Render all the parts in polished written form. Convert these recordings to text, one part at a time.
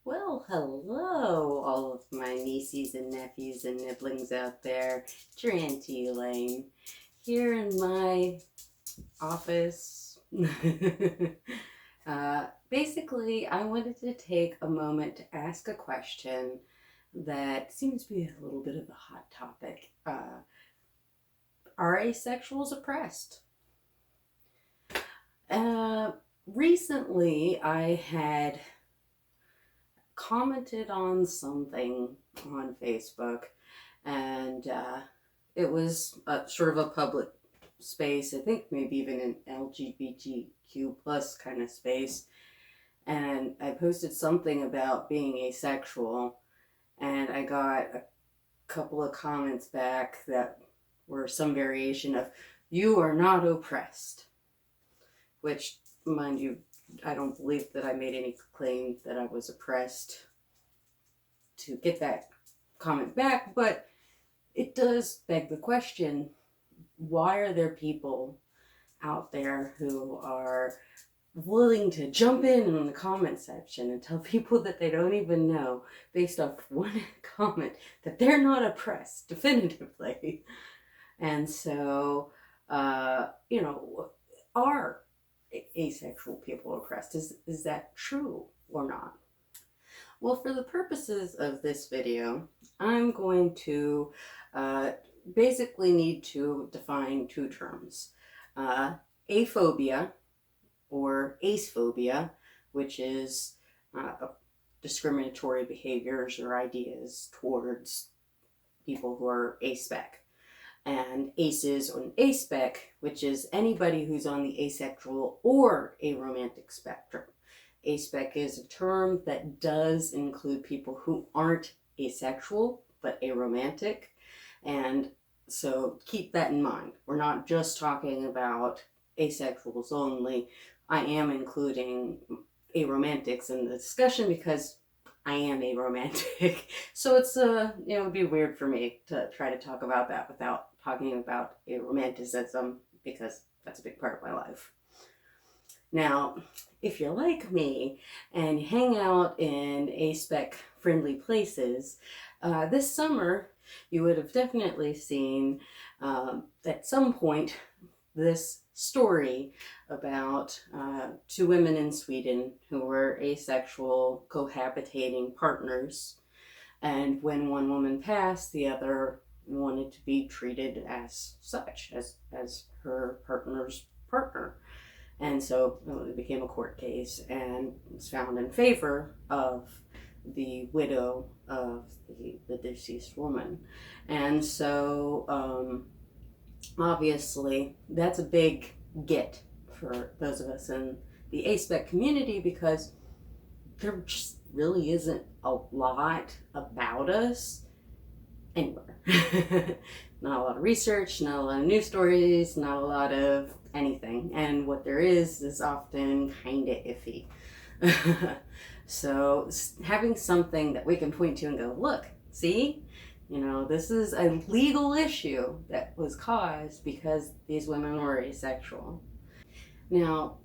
Well, hello, all of my nieces and nephews and nibblings out there. It's your Auntie Elaine here in my office. Basically, I wanted to take a moment to ask a question that seems to be a little bit of a hot topic. Are asexuals oppressed? Uh, Recently, I had commented on something on Facebook, and it was sort of a public space. I think maybe even an LGBTQ plus kind of space. And I posted something about being asexual, and I got a couple of comments back that were some variation of "You are not oppressed," which, mind you, I don't believe that I made any claim that I was oppressed to get that comment back, but it does beg the question, why are there people out there who are willing to jump in the comment section and tell people that they don't even know based off one comment that they're not oppressed definitively? And so, are asexual people oppressed? Is that true or not? Well, for the purposes of this video, I'm going to uh, basically need to define two terms. Uh, Aphobia or acephobia, which is discriminatory behaviors or ideas towards people who are aspec. And aces or an aspec, which is anybody who's on the asexual or aromantic spectrum. Aspec is a term that does include people who aren't asexual but aromantic. And so keep that in mind. We're not just talking about asexuals only. I am including aromantics in the discussion because I am aromantic. So it's it would be weird for me to try to talk about that without talking about aromanticism because that's a big part of my life. Now, if you're like me and you hang out in aspec friendly places, this summer you would have definitely seen at some point this story about two women in Sweden who were asexual cohabitating partners. And when one woman passed, the other wanted to be treated as such, as her partner's partner. And so it became a court case and was found in favor of the widow of the deceased woman. And so obviously that's a big get for those of us in the aspec community because there just really isn't a lot about us anywhere. Not a lot of research, not a lot of news stories, not a lot of anything. And what there is often kind of iffy. So having something that we can point to and go, look, see, this is a legal issue that was caused because these women were asexual. Now,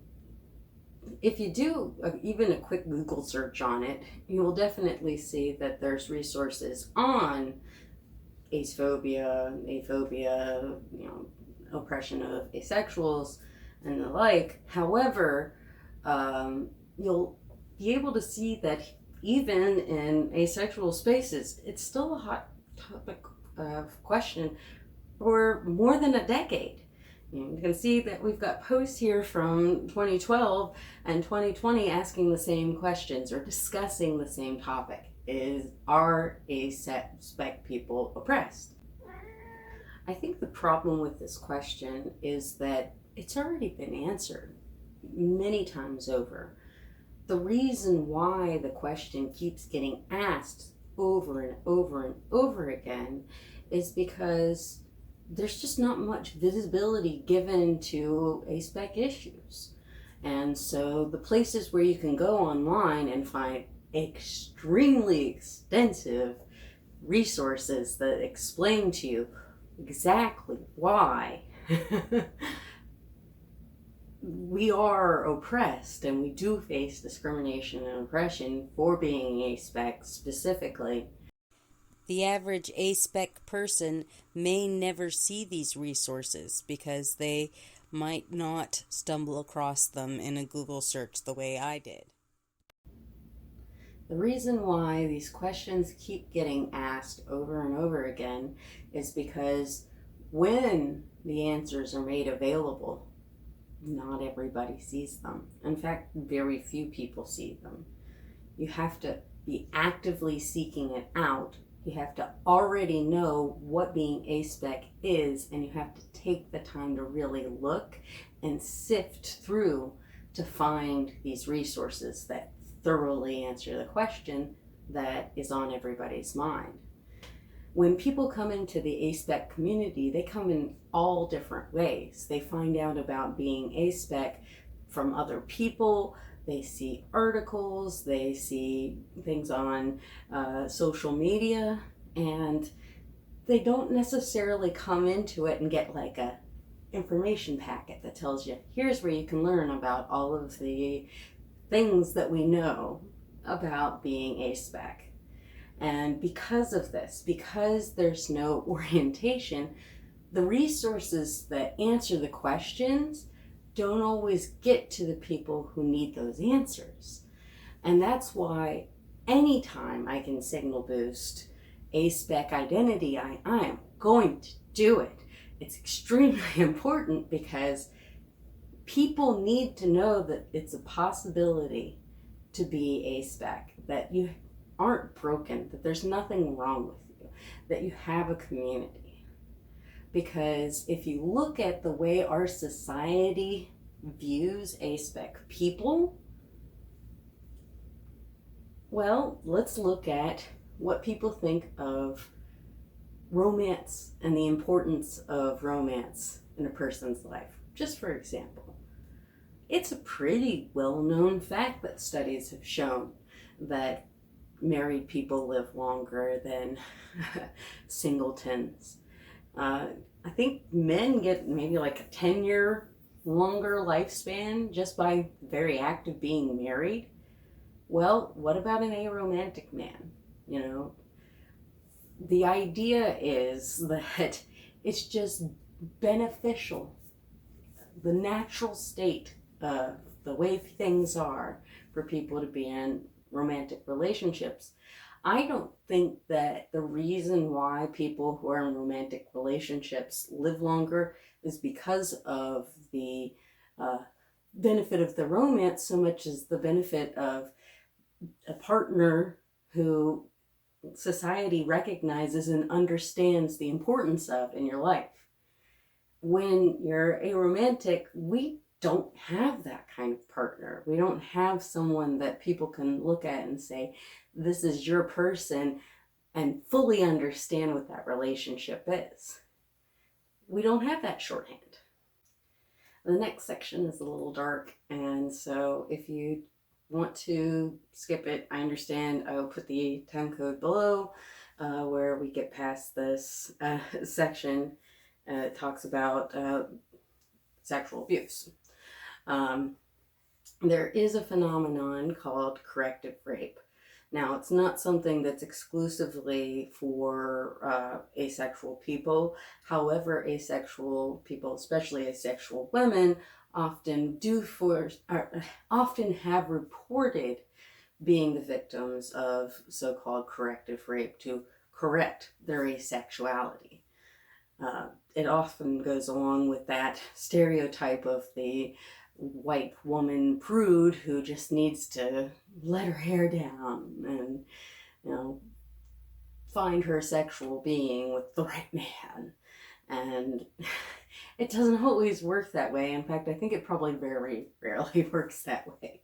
if you do even a quick Google search on it, you will definitely see that there's resources on acephobia, aphobia, oppression of asexuals and the like. However, you'll be able to see that even in asexual spaces, it's still a hot topic of question for more than a decade. You can see that we've got posts here from 2012 and 2020 asking the same questions or discussing the same topic. Are aspec people oppressed? I think the problem with this question is that it's already been answered many times over. The reason why the question keeps getting asked over and over and over again is because there's just not much visibility given to aspec issues. And so the places where you can go online and find extremely extensive resources that explain to you exactly why we are oppressed, and we do face discrimination and oppression for being A-spec specifically. The average A-spec person may never see these resources because they might not stumble across them in a Google search the way I did. The reason why these questions keep getting asked over and over again is because when the answers are made available, not everybody sees them. In fact, very few people see them. You have to be actively seeking it out. You have to already know what being A-spec is, and you have to take the time to really look and sift through to find these resources that thoroughly answer the question that is on everybody's mind. When people come into the A-spec community, they come in all different ways. They find out about being A-spec from other people. They see articles, they see things on social media, and they don't necessarily come into it and get like a information packet that tells you, here's where you can learn about all of the things that we know about being A-spec. And because of this, because there's no orientation, the resources that answer the questions don't always get to the people who need those answers. And that's why anytime I can signal boost A-spec identity, I am going to do it. It's extremely important because people need to know that it's a possibility to be A-spec, that you aren't broken, that there's nothing wrong with you, that you have a community. Because if you look at the way our society views A-spec people, well, let's look at what people think of romance and the importance of romance in a person's life. Just for example, it's a pretty well-known fact that studies have shown that married people live longer than singletons. I think men get maybe like a 10-year longer lifespan just by very act of being married. Well, what about an aromantic man? You know, the idea is that it's just beneficial, the natural state of the way things are for people to be in romantic relationships. I don't think that the reason why people who are in romantic relationships live longer is because of the benefit of the romance so much as the benefit of a partner who society recognizes and understands the importance of in your life. When you're aromantic, we don't have that kind of partner. We don't have someone that people can look at and say, this is your person, and fully understand what that relationship is. We don't have that shorthand. The next section is a little dark, and so if you want to skip it, I understand. I will put the time code below where we get past this section. It talks about sexual abuse. There is a phenomenon called corrective rape. Now, it's not something that's exclusively for asexual people. However, asexual people, especially asexual women, often often have reported being the victims of so-called corrective rape to correct their asexuality. It often goes along with that stereotype of the white woman prude who just needs to let her hair down and, you know, find her sexual being with the right man. And it doesn't always work that way. In fact, I think it probably very rarely works that way.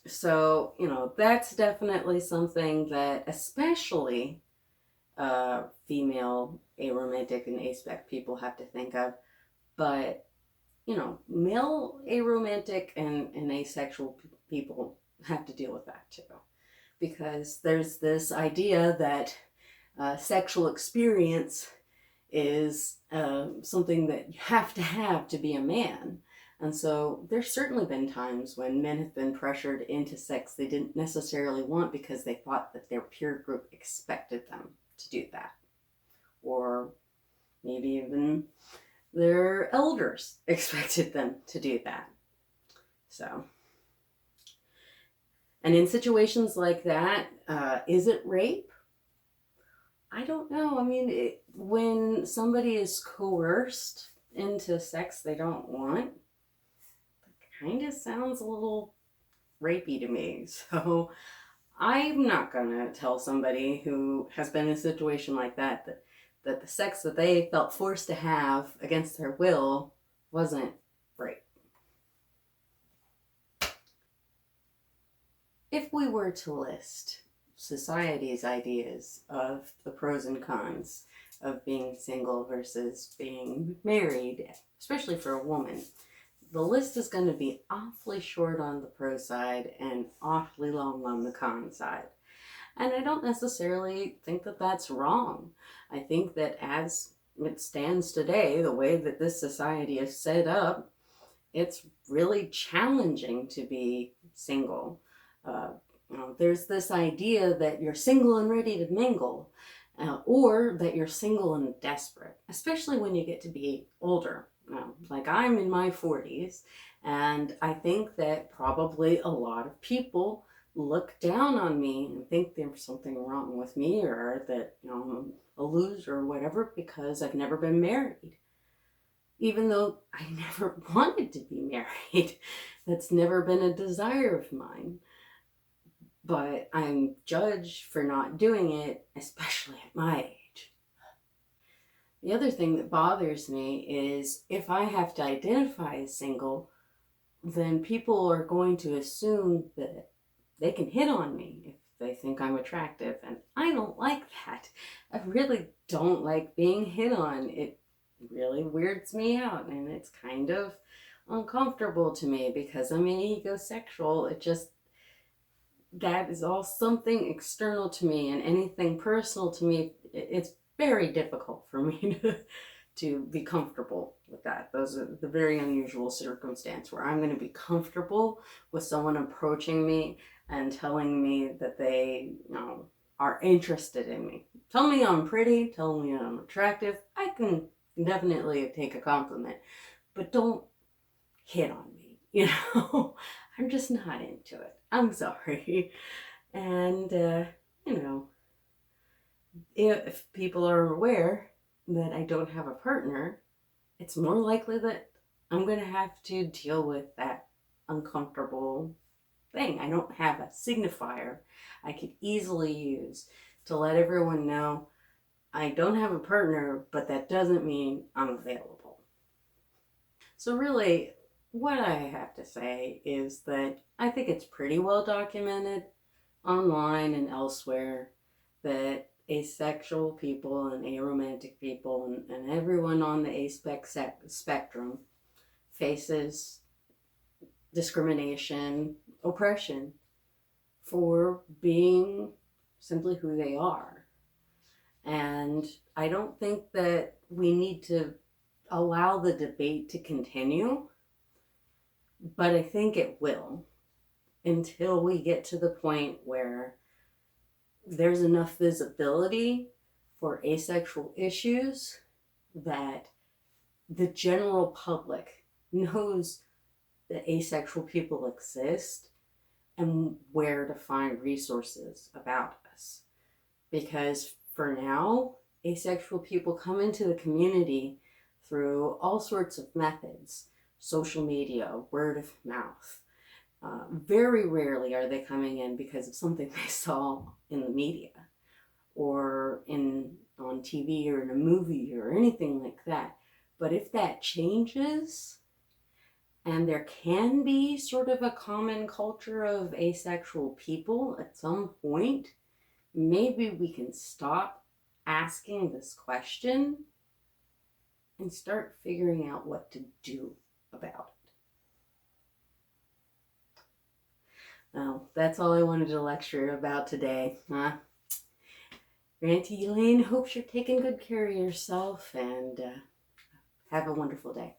So, you know, that's definitely something that especially female aromantic and aspec people have to think of. But, you know, male aromantic and asexual people have to deal with that too. Because there's this idea that sexual experience is something that you have to be a man. And so there's certainly been times when men have been pressured into sex they didn't necessarily want because they thought that their peer group expected them to do that. Or maybe even their elders expected them to do that. So, and in situations like that, is it rape? I don't know. I mean, when somebody is coerced into sex they don't want, it kind of sounds a little rapey to me. So I'm not gonna tell somebody who has been in a situation like that the sex that they felt forced to have against their will wasn't rape. If we were to list society's ideas of the pros and cons of being single versus being married, especially for a woman, the list is going to be awfully short on the pro side and awfully long on the con side. And I don't necessarily think that that's wrong. I think that as it stands today, the way that this society is set up, it's really challenging to be single. Uh, there's this idea that you're single and ready to mingle, or that you're single and desperate, especially when you get to be older. Like I'm in my 40s, and I think that probably a lot of people look down on me and think there's something wrong with me, or that I'm a loser or whatever because I've never been married. Even though I never wanted to be married, that's never been a desire of mine. But I'm judged for not doing it, especially at my age. The other thing that bothers me is if I have to identify as single, then people are going to assume that they can hit on me if they think I'm attractive. And I don't like that. I really don't like being hit on. It really weirds me out, and it's kind of uncomfortable to me because I'm an egosexual. It just, that is all something external to me, and anything personal to me, it's very difficult for me to be comfortable with that. Those are the very unusual circumstance where I'm going to be comfortable with someone approaching me and telling me that they, are interested in me. Tell me I'm pretty, tell me I'm attractive. I can definitely take a compliment, but don't hit on me. I'm just not into it. I'm sorry. And, if people are aware that I don't have a partner, it's more likely that I'm going to have to deal with that uncomfortable thing. I don't have a signifier I could easily use to let everyone know I don't have a partner, but that doesn't mean I'm available. So really, what I have to say is that I think it's pretty well documented online and elsewhere that asexual people and aromantic people and everyone on the aspec spectrum faces discrimination, oppression for being simply who they are. And I don't think that we need to allow the debate to continue, but I think it will until we get to the point where there's enough visibility for asexual issues that the general public knows that asexual people exist and where to find resources about us. Because for now, asexual people come into the community through all sorts of methods: social media, word of mouth. Very rarely are they coming in because of something they saw in the media or on TV or in a movie or anything like that. But if that changes, and there can be sort of a common culture of asexual people at some point, maybe we can stop asking this question and start figuring out what to do about it. Well, that's all I wanted to lecture about today. Auntie Elaine hopes you're taking good care of yourself, and have a wonderful day.